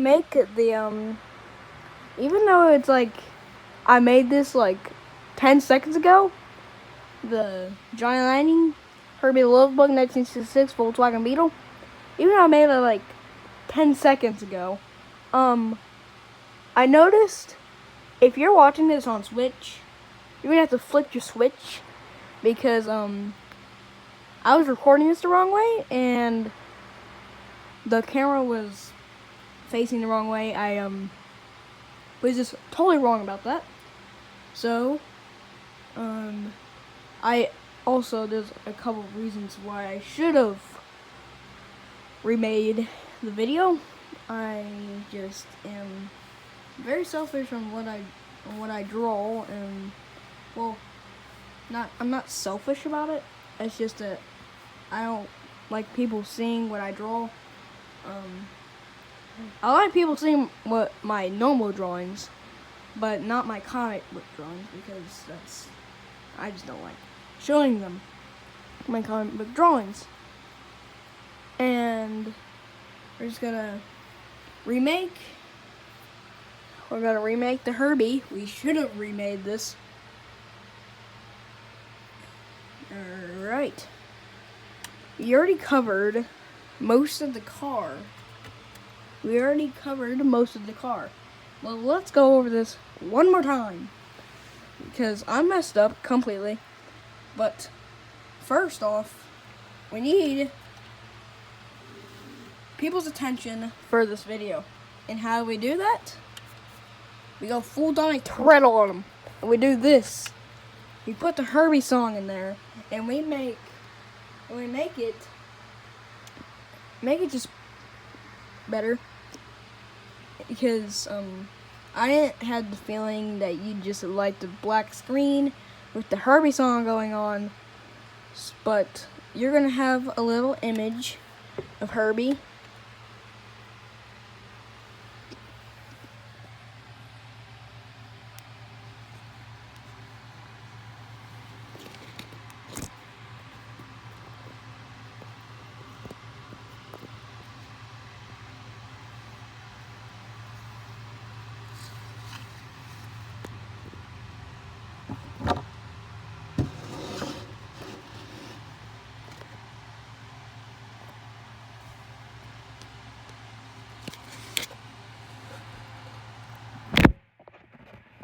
Make the even though it's like I made this like 10 seconds ago, the Johnny Lightning Herbie the Love Bug 1966 Volkswagen Beetle, even though I made it like 10 seconds ago, I noticed if you're watching this on Switch, you're gonna have to flip your switch because I was recording this the wrong way and the camera was facing the wrong way. I was just totally wrong about that. So I also, there's a couple of reasons why I should have remade the video. I just am very selfish on what I draw, and well, I'm not selfish about it. It's just that I don't like people seeing what I draw. I like people seeing what my normal drawings, but not my comic book drawings, because I just don't like showing them my comic book drawings. And we're just gonna remake. We're gonna remake the Herbie. We should have remade this. Alright. We already covered most of the car. Well, let's go over this one more time, because I messed up completely. But first off, we need people's attention for this video. And how do we do that? We go full Donny Treadle on them. And we do this. We put the Herbie song in there, and we make it just better. Because I didn't have the feeling that you just like the black screen with the Herbie song going on, but you're gonna have a little image of Herbie.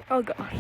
Oh gosh.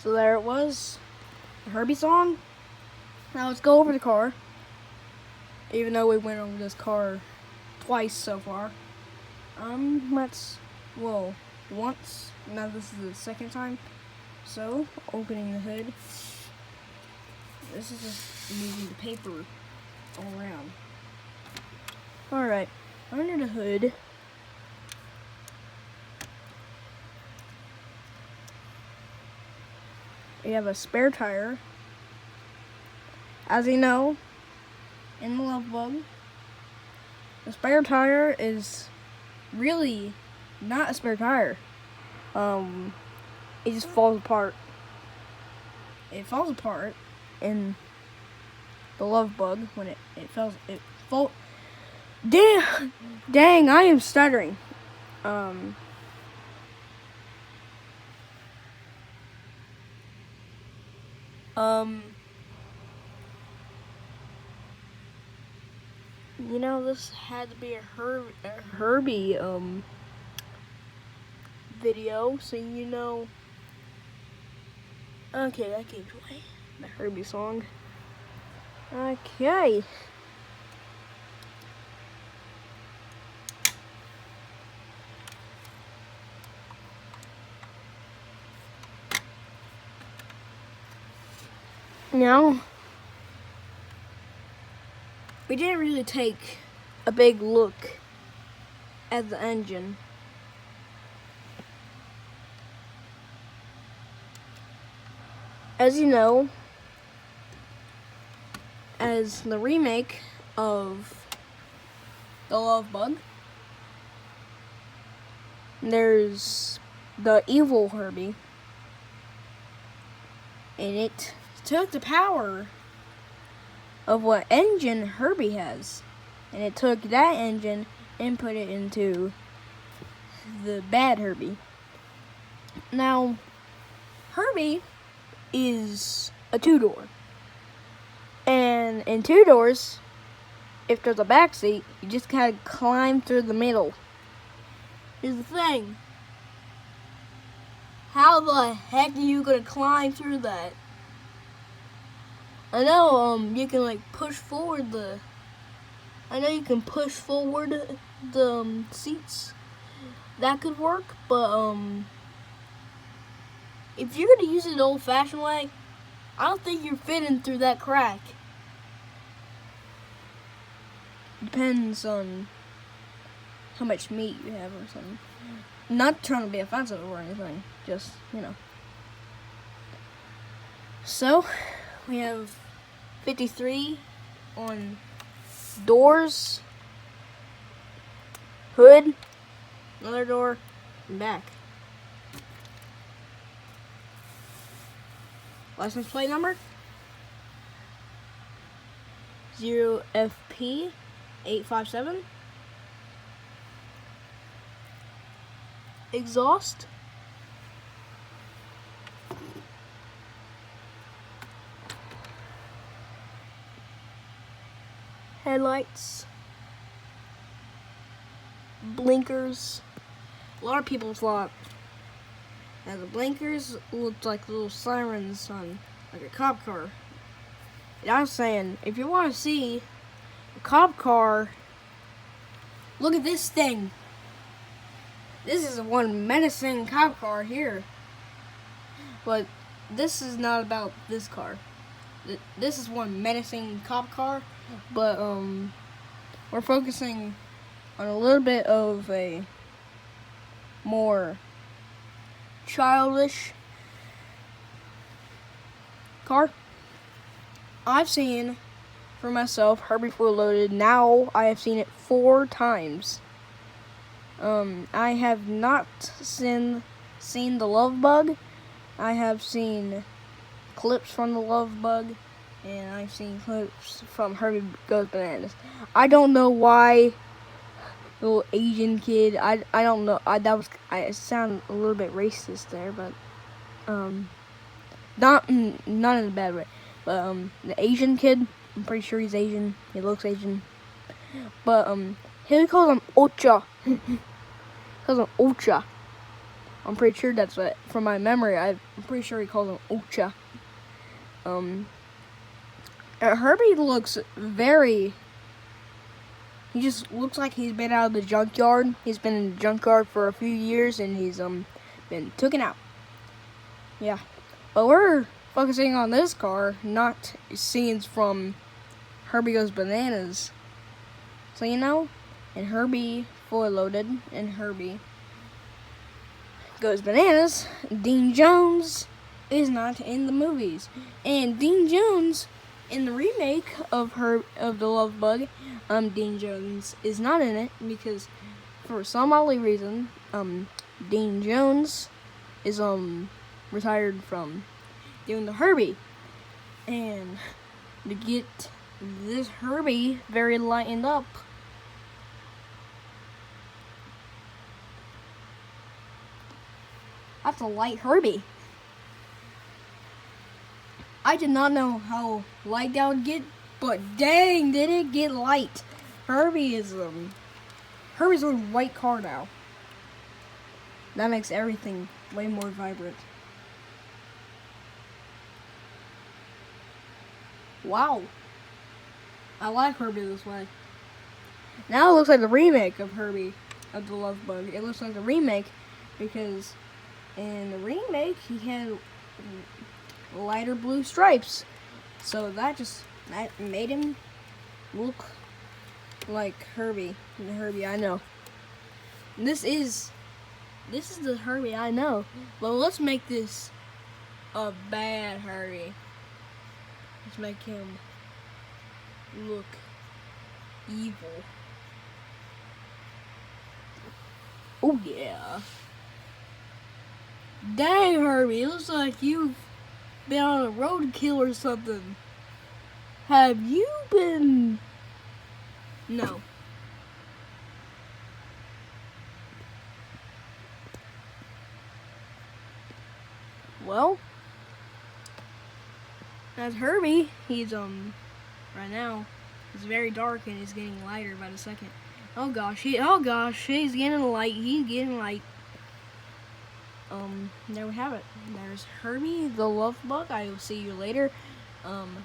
So there it was, the Herbie song. Now let's go over the car. Even though we went over this car twice so far. Once. Now this is the second time. So, opening the hood. This is just moving the paper all around. Alright, under the hood, we have a spare tire. As you know, in the Love Bug, the spare tire is really not a spare tire. It just falls apart. It falls apart in the Love Bug when it falls. Dang, I am stuttering. You know, this had to be a Herbie video, so you know. Okay, I gave away the Herbie song. Okay. Now, we didn't really take a big look at the engine. As you know, as the remake of the Love Bug, there's the evil Herbie, and it took the power of what engine Herbie has, and it took that engine and put it into the bad Herbie. Now, Herbie is a two-door, and in two doors, if there's a back seat, you just kind of climb through the middle. Here's the thing: how the heck are you gonna climb through that? I know you can like push forward the seats. That could work, but if you're gonna use it the old-fashioned way, I don't think you're fitting through that crack. Depends on how much meat you have or something. Not trying to be offensive or anything, just, you know. So, we have 53 on doors, hood, another door, and back. License plate number 0FP857. Exhaust. Headlights. Blinkers. A lot of people thought that the blinkers looked like little sirens on like a cop car. And I was saying, if you want to see a cop car, look at this thing. This is one menacing cop car here. But this is not about this car. This is one menacing cop car, but we're focusing on a little bit of a more childish car. I've seen for myself Herbie Fully Loaded. Now I have seen it 4 times. I have not seen the Love Bug. I have seen clips from the Love Bug, and I've seen clips from Herbie Goes Bananas. I don't know why little Asian kid. I don't know. I sound a little bit racist there, but not in a bad way. But the Asian kid, I'm pretty sure he's Asian. He looks Asian. But he calls him Ocha. Calls him Ocha. I'm pretty sure that's what, from my memory, I'm pretty sure he calls him Ocha. Herbie looks very, he just looks like he's been out of the junkyard. He's been in the junkyard for a few years, and he's been taken out. Yeah. But we're focusing on this car, not scenes from Herbie Goes Bananas. So you know, and Herbie Fully Loaded and Herbie Goes Bananas, Dean Jones is not in the movies. And Dean Jones in the remake of the Love Bug, Dean Jones is not in it because for some odd reason, Dean Jones is retired from doing the Herbie. And to get this Herbie very lightened up, I have to light Herbie. I did not know how light that would get, but dang, did it get light. Herbie's a white car now. That makes everything way more vibrant. Wow. I like Herbie this way. Now it looks like the remake of Herbie of the Love Bug. It looks like the remake because in the remake he had lighter blue stripes. So that made him look like Herbie, the Herbie I know. This is the Herbie I know. But let's make this a bad Herbie. Let's make him look evil. Oh yeah. Dang, Herbie, it looks like you've been on a roadkill or something. Have you been? No. Well, that's Herbie. He's right now it's very dark and it's getting lighter by the second. Oh gosh, he's getting light. He's getting light. There we have it. There's Herbie the Love Bug. I will see you later.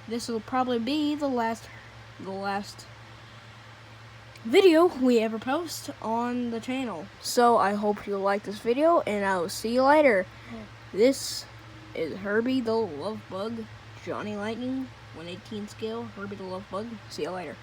This will probably be the last video we ever post on the channel. So I hope you like this video and I will see you later. This is Herbie the Love Bug, Johnny Lightning, 1/18 scale, Herbie the Love Bug. See you later.